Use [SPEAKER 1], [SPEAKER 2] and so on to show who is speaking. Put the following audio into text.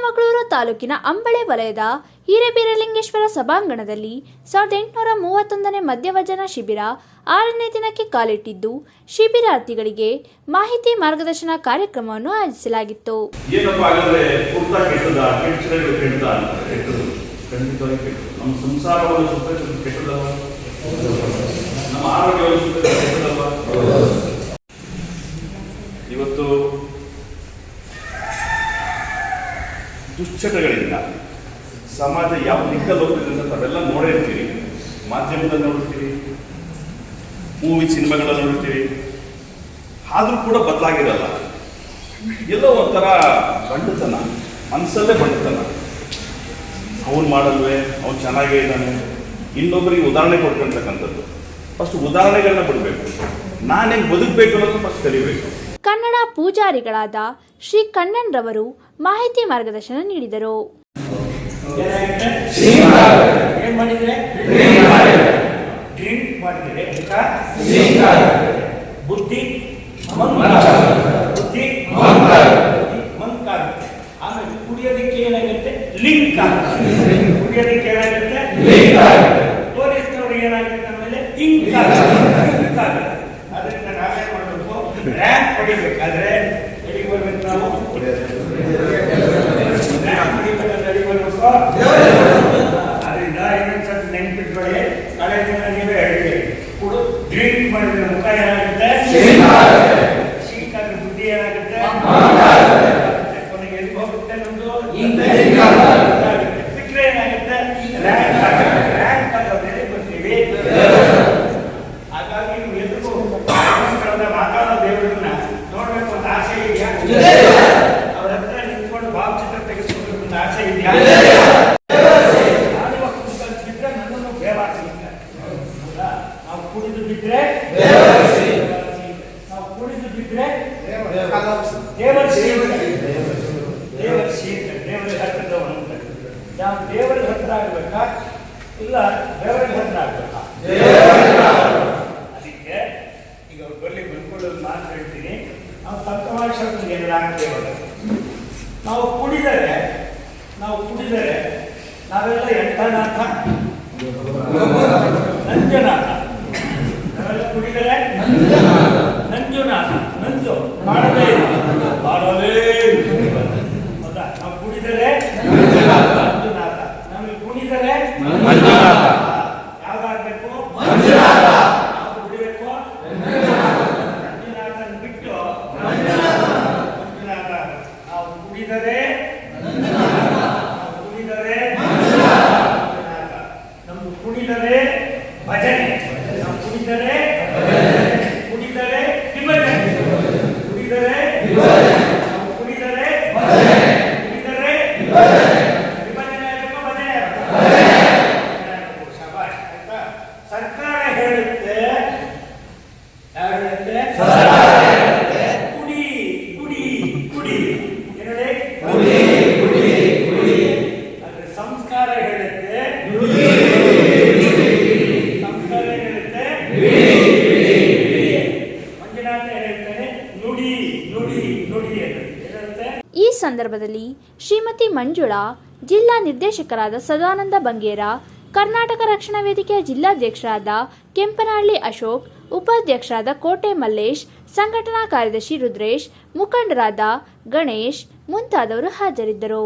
[SPEAKER 1] ಚಿಕ್ಕಮಗಳೂರು ತಾಲೂಕಿನ ಅಂಬಳೆ ವಲಯದ ಹಿರೇಬೀರಲಿಂಗೇಶ್ವರ ಸಭಾಂಗಣದಲ್ಲಿ 1831ನೇ ಮಧ್ಯವಜನ ಶಿಬಿರ 6ನೇ ದಿನಕ್ಕೆ ಕಾಲಿಟ್ಟಿದ್ದು, ಶಿಬಿರಾರ್ಥಿಗಳಿಗೆ ಮಾಹಿತಿ ಮಾರ್ಗದರ್ಶನ ಕಾರ್ಯಕ್ರಮವನ್ನು ಆಯೋಜಿಸಲಾಗಿತ್ತು.
[SPEAKER 2] ಇವತ್ತು ದುಶ್ಚಟಗಳಿಂದ ಸಮಾಜ ಯಾವ ದಿಕ್ಕಲ್ಲಿ ಹೋಗ್ತಿದೆ ಅಂತ ತಾವೆಲ್ಲ ನೋಡೇ ಇರ್ತೀರಿ. ಮಾಧ್ಯಮದಲ್ಲಿ ನೋಡ್ತೀರಿ, ಮೂವಿ ಸಿನಿಮಾಗಳಲ್ಲಿ ನೋಡ್ತೀರಿ. ಆದರೂ ಕೂಡ ಬದಲಾಗಿರಲ್ಲ. ಎಲ್ಲೋ ಒಂಥರ ಬಂಡತನ, ಮನಸ್ಸಲ್ಲೇ ಬಂಡತನ. ಅವನು ಮಾಡಲ್ವೇ, ಅವನು ಚೆನ್ನಾಗೇ ಇದ್ದಾನೆ, ಇನ್ನೊಬ್ಬರಿಗೆ ಉದಾಹರಣೆ ಕೊಡ್ಕೊಳ್ತಕ್ಕಂಥದ್ದು. ಫಸ್ಟ್ ಉದಾಹರಣೆಗಳನ್ನ ಬಿಡಬೇಕು. ನಾನೇನು ಬದುಕಬೇಕು ಅನ್ನೋದು ಫಸ್ಟ್ ಕಲಿಬೇಕು.
[SPEAKER 1] ಕನ್ನಡ ಪೂಜಾರಿಗಳಾದ ಶ್ರೀ ಕಣ್ಣನ್ರವರು ಮಾಹಿತಿ ಮಾರ್ಗದರ್ಶನ ನೀಡಿದರು.
[SPEAKER 3] ಬುದ್ಧಿ ಆಮೇಲೆ ಕುಡಿಯೋದಕ್ಕೆ ಏನಾಗುತ್ತೆ, ಲಿಂಕ್ ಕುಡಿಯೋದಕ್ಕೆ ಏನಾಗುತ್ತೆ, ಪೊಲೀಸ್ನವ್ರಿಗೆ ಏನಾಗುತ್ತೆ, ಆಮೇಲೆ ಇಂಕ್ ಆಗುತ್ತೆ. ಅದರಿಂದ ನಾವೇನ್ ಮಾಡಬೇಕು, ರ್ಯಾಂಕ್ ಪಡಿಬೇಕಾದ್ರೆ ಎಲ್ಲಿಗೆ ಬರ್ಬೇಕು, ನಾವು ರ್ಯಾಂಕ್ ಪಡಿಬೇಕಾದ್ರೆ ಎಲ್ಲಿಗೆ ಬರ್ಬೇಕು. ಅದರಿಂದ ಇನ್ನೊಂದ್ಸತಿ ನೆನ್ಪಿಟ್ಕೊಳ್ಳಿ, ಕಳೆ ದಿನ ನೀವೇ ಹೇಳ್ತೀವಿ, ಡ್ರಿಂಕ್ ಮಾಡಿದ್ರೆ ಮುಖ ಏನಾಗುತ್ತೆ, ಶೀತ ಬುದ್ಧಿ ಏನಾಗುತ್ತೆ, ಕೊನೆಗೆ ಎಲ್ಲಿ ಹೋಗುತ್ತೆ, ನಮ್ದು ಬಿಟ್ರೆ ಏನಾಗುತ್ತೆ, ರ್ಯಾಂಕ್ ಆಗೋದ್ರಲ್ಲಿ ಬರ್ತೀವಿ. ಹಾಗಾಗಿ ನೀವು ಎದುರು ಮಾತಾಡೋ ದೇವರನ್ನ ನೋಡ್ಬೇಕು ಅಂತ ಆಸೆ ಇದೆಯಾ? ಅವ್ರ ಹತ್ರ ನಿಂತ್ಕೊಂಡು ಭಾವಚಿತ್ರ ತೆಗೆಸ್ಬೇಕು ಅಂತ ಆಸೆ ಇದೆಯಾ? ಬಿಟ್ರೆ ನನ್ನನ್ನು ಬೇವಾರಿಸಿಲ್ಲ. ನಾವು ಕುಡಿದು ಬಿಟ್ರೆ ನಾವು ಕುಡಿದು ಬಿಟ್ರೆ ದೇವರ ಹತ್ತಿರದವನು ಅಂತ. ನಾವು ದೇವರ ಹತ್ರ ಆಗ್ಬೇಕಾ ಇಲ್ಲ ದೇವರಿಗೆ ಹತ್ರ ಆಗ್ಬೇಕಾ? ಅದಕ್ಕೆ ಈಗ ಅವ್ರು ಬರ್ಲಿ ಬಂದ್ಕೊಳ್ಳೋದು ಮಾತು ಹೇಳ್ತೀನಿ. ನಾವು ತತ್ವವಾಗಿ ಶಬ್ದಕ್ಕೆ ಆಗ್ತೇವಲ್ಲ, ನಾವು ಕುಡಿದರೆ ನಾವೆಲ್ಲ ಎಂಟನಾಥ ನಂಜನಾಥ. ನಾವೆಲ್ಲ ಕುಡಿದರೆ ನಂಜುನಾಥ. ನಂಜು ಮಾಡಲೇ ಹೌದಾ? ನಾವು ಕುಡಿದರೆ ಮಂಜುನಾಥ, ನಮಗೆ ಕುಣಿದರೆ ಯಾವ್ದಾಗಬೇಕು, ನಾವು ಕುಡಿಬೇಕು ಮಂಜುನಾಥನ ಬಿಟ್ಟು ಮಂಜುನಾಥ. ನಾವು ಕುಡಿದರೆ ಮಂಜುನಾಥ, ನಮ್ದು ಕುಣಿದರೆ ಭಜನೆ, ನಾವು ಕುಡಿದರೆ ವಿಭಜನೆ, ಕುಡಿದರೆ ನಾವು ಕುಡಿದರೆ ವಿಭಜನೆ ಆಗಬೇಕು, ಭಜನೆ ಆಗಬೇಕು. ಶಬಾಷ್. ಆಯ್ತಾ? ಸರ್ಕಾರ ಹೇಳುತ್ತೆ, ಯಾರು ಹೇಳುತ್ತೆ? ಕುಡಿ ಕುಡಿ ಕುಡಿ ಏನೇ ಅಂದ್ರೆ ಸಂಸ್ಕಾರ ಹೇಳುತ್ತೆ, ಸಂಸ್ಕಾರ ಹೇಳುತ್ತೆ, ಮಂಜುನಾಥ ಹೇಳ್ತಾನೆ ನುಡಿ ನುಡಿ ನುಡಿ ಹೇಳುತ್ತೆ.
[SPEAKER 1] ಈ ಸಂದರ್ಭದಲ್ಲಿ ಶ್ರೀಮತಿ ಮಂಜುಳಾ, ಜಿಲ್ಲಾ ನಿರ್ದೇಶಕರಾದ ಸದಾನಂದ ಬಂಗೇರ, ಕರ್ನಾಟಕ ರಕ್ಷಣಾ ವೇದಿಕೆಯ ಜಿಲ್ಲಾಧ್ಯಕ್ಷರಾದ ಕೆಂಪನಹಳ್ಳಿ ಅಶೋಕ್, ಉಪಾಧ್ಯಕ್ಷರಾದ ಕೋಟೆ ಮಲ್ಲೇಶ್, ಸಂಘಟನಾ ಕಾರ್ಯದರ್ಶಿ ರುದ್ರೇಶ್, ಮುಖಂಡರಾದ ಗಣೇಶ್ ಮುಂತಾದವರು ಹಾಜರಿದ್ದರು.